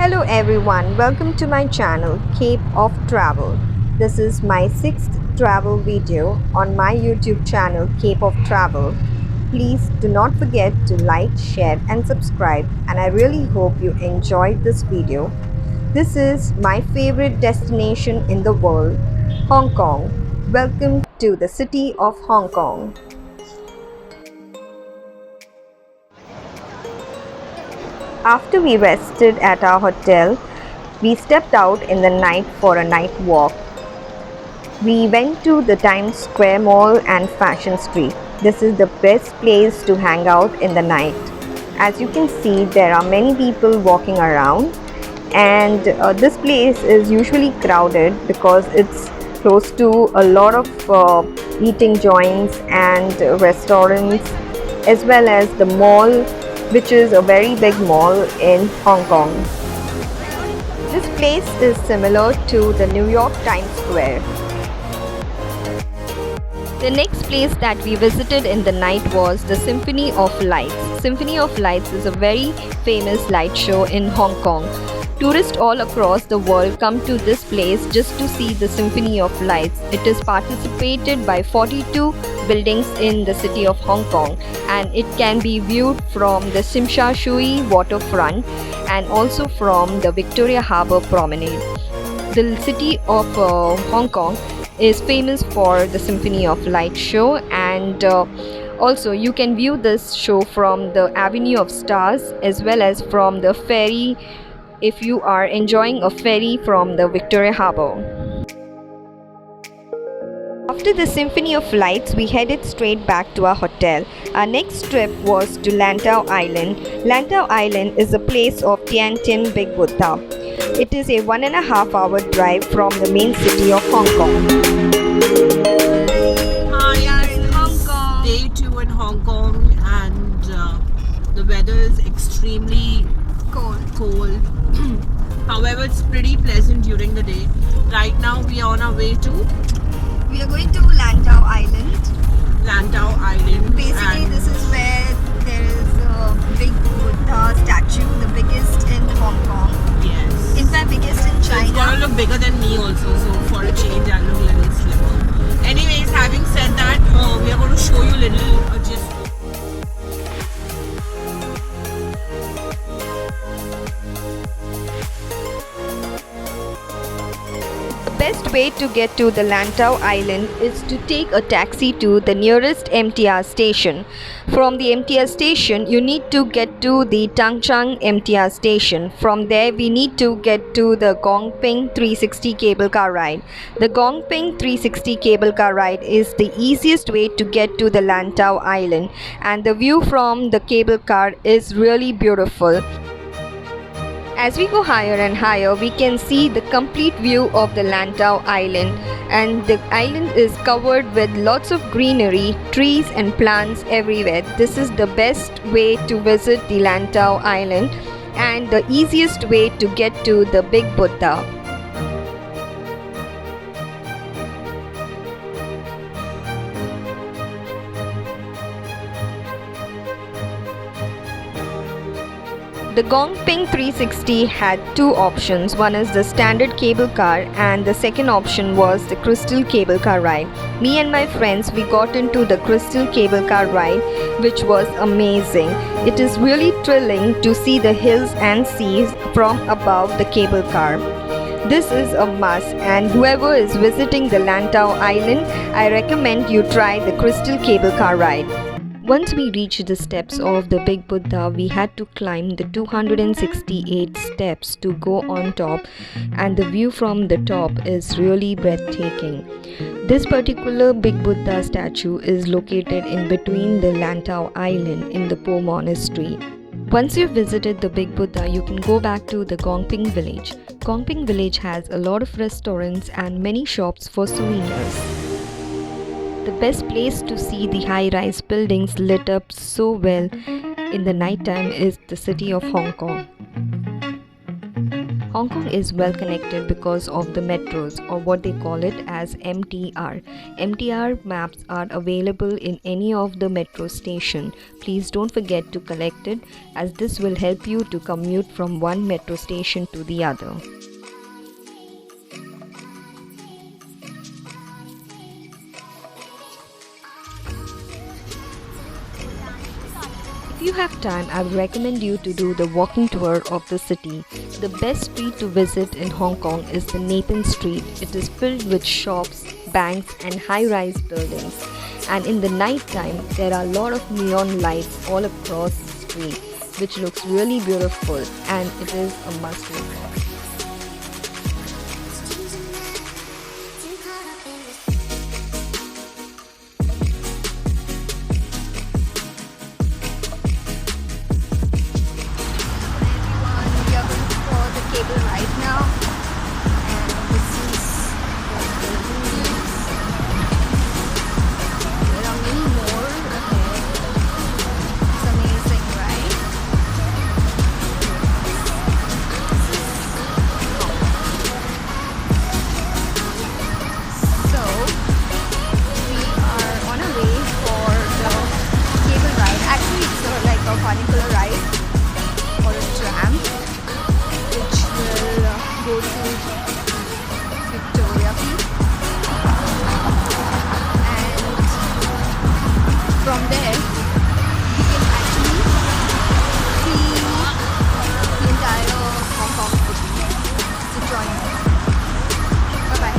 Hello everyone, welcome to my channel Cape of Travel. This is my 6th travel video on my YouTube channel Cape of Travel. Please do not forget to like, share and subscribe, and I really hope you enjoyed this video. This is my favorite destination in the world, Hong Kong. Welcome to the city of Hong Kong. After we rested at our hotel, we stepped out in the night for a night walk. We went to the Times Square Mall and Fashion Street. This is the best place to hang out in the night. As you can see, there are many people walking around, and this place is usually crowded because it's close to a lot of eating joints and restaurants, as well as the mall, which is a very big mall in Hong Kong. This place is similar to the New York Times Square. The next place that we visited in the night was the Symphony of Lights. Symphony of Lights is a very famous light show in Hong Kong. Tourists all across the world come to this place just to see the Symphony of Lights. It is participated by 42 buildings in the city of Hong Kong, and it can be viewed from the Tsim Sha Tsui waterfront and also from the Victoria Harbour promenade. The city of Hong Kong is famous for the Symphony of Light show, and also you can view this show from the Avenue of Stars as well as from the ferry if you are enjoying a ferry from the Victoria Harbour. After the Symphony of Lights, we headed straight back to our hotel. Our next trip was to Lantau Island. Lantau Island is a place of Tian Tin Big Buddha. It is a 1.5 hour drive from the main city of Hong Kong. Hi, in Hong Kong. Day 2 in Hong Kong, and the weather is extremely cold. However, it's pretty pleasant during the day. Right now we are on our way to We are going to Lantau Island. Lantau Island. Basically, this is where there is a big Buddha statue, the biggest in Hong Kong. Yes. In fact, biggest in So it's gonna China. look bigger than me also, so for a change I'll look a little slimmer. Anyways, having said that, we are going to show you a little just The best way to get to the Lantau Island is to take a taxi to the nearest MTR station. From the MTR station, you need to get to the Tang Chang MTR station. From there, we need to get to the Gong Ping 360 cable car ride. The Gong Ping 360 cable car ride is the easiest way to get to the Lantau Island, and the view from the cable car is really beautiful. As we go higher and higher, we can see the complete view of the Lantau Island, and the island is covered with lots of greenery, trees and plants everywhere. This is the best way to visit the Lantau Island and the easiest way to get to the Big Buddha. The Gong Ping 360 had two options. One is the standard cable car, and the second option was the crystal cable car ride. Me and my friends, we got into the crystal cable car ride, which was amazing. It is really thrilling to see the hills and seas from above the cable car. This is a must, and whoever is visiting the Lantau Island, I recommend you try the crystal cable car ride. Once we reached the steps of the Big Buddha, we had to climb the 268 steps to go on top, and the view from the top is really breathtaking. This particular Big Buddha statue is located in between the Lantau Island in the Po Monastery. Once you've visited the Big Buddha, you can go back to the Gong Ping village. Gong Ping village has a lot of restaurants and many shops for souvenirs. The best place to see the high-rise buildings lit up so well in the nighttime is the city of Hong Kong. Hong Kong is well connected because of the metros, or what they call it as MTR. MTR maps are available in any of the metro station. Please don't forget to collect it, as this will help you to commute from one metro station to the other. If you have time, I would recommend you to do the walking tour of the city. The best street to visit in Hong Kong is the Nathan Street. It is filled with shops, banks and high-rise buildings. And in the night time, there are a lot of neon lights all across the street, which looks really beautiful, and it is a must-visit. Cable right now, and this is the buildings. There are many more ahead. It's amazing, right? So we are on our way for the cable ride. Actually, it's like a funicular ride or a tram, which will go to Victoria Peak, and from there we can actually see the entire Hong Kong city. So join us. Bye bye.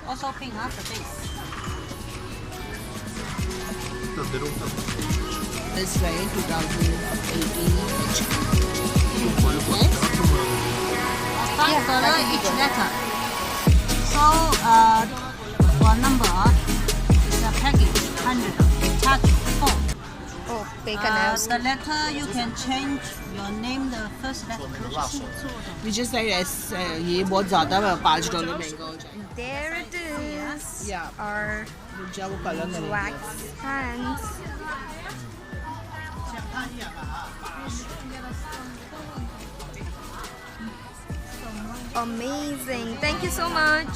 Also pink, huh? The face. This way, 2018. Okay. Five dollar each letter. So, for number is a package 100. Charge 4. Oh, bacon The letter you can change your name, the first letter. We just say as ये बहुत ज़्यादा है, $5 महंगा हो जाए. There it is. Yeah. Our मुझे वो colour नहीं. wax hands. Amazing. Thank you so much.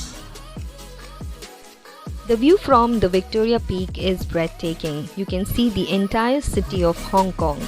The view from the Victoria Peak is breathtaking. You can see the entire city of Hong Kong.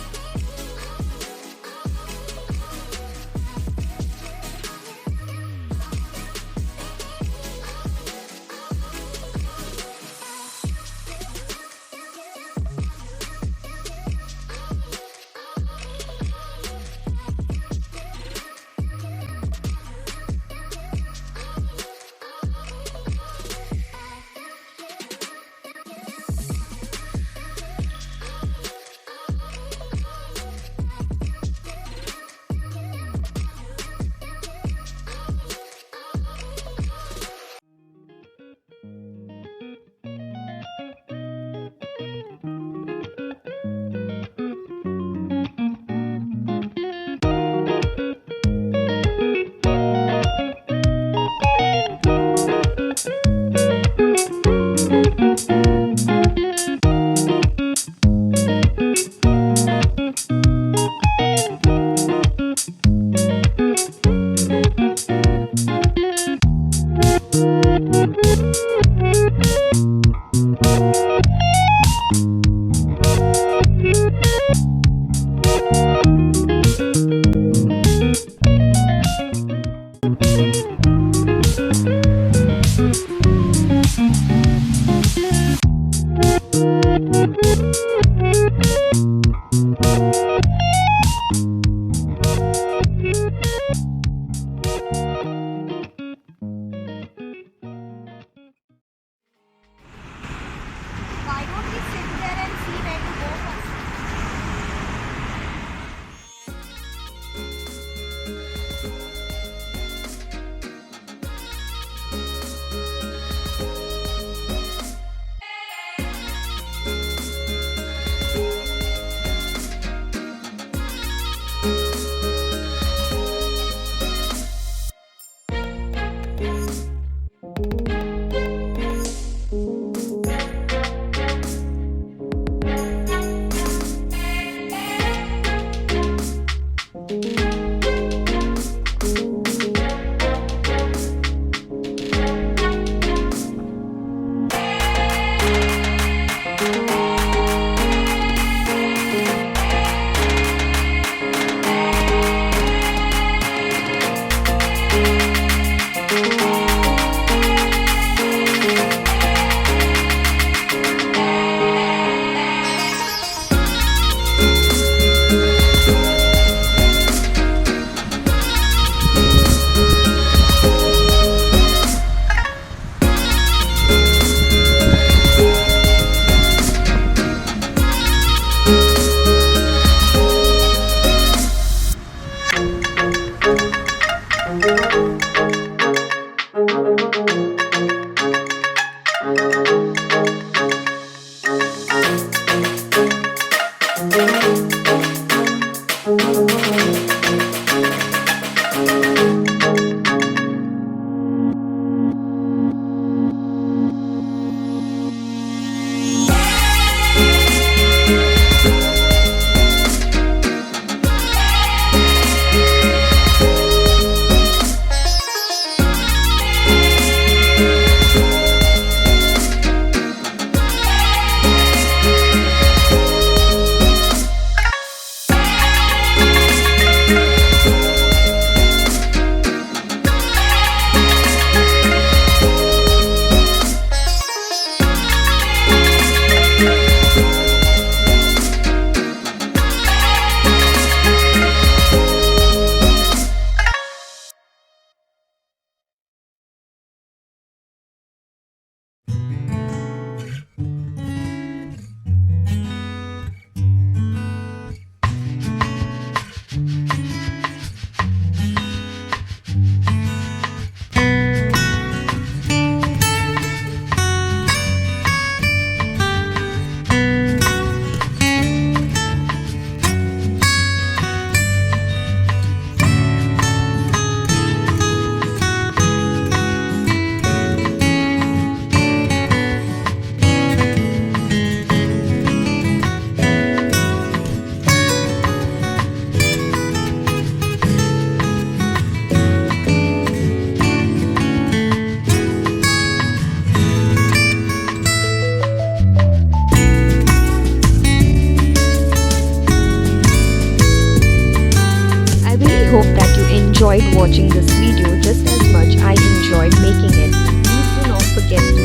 hope that you enjoyed watching this video just as much I enjoyed making it. Please do not forget to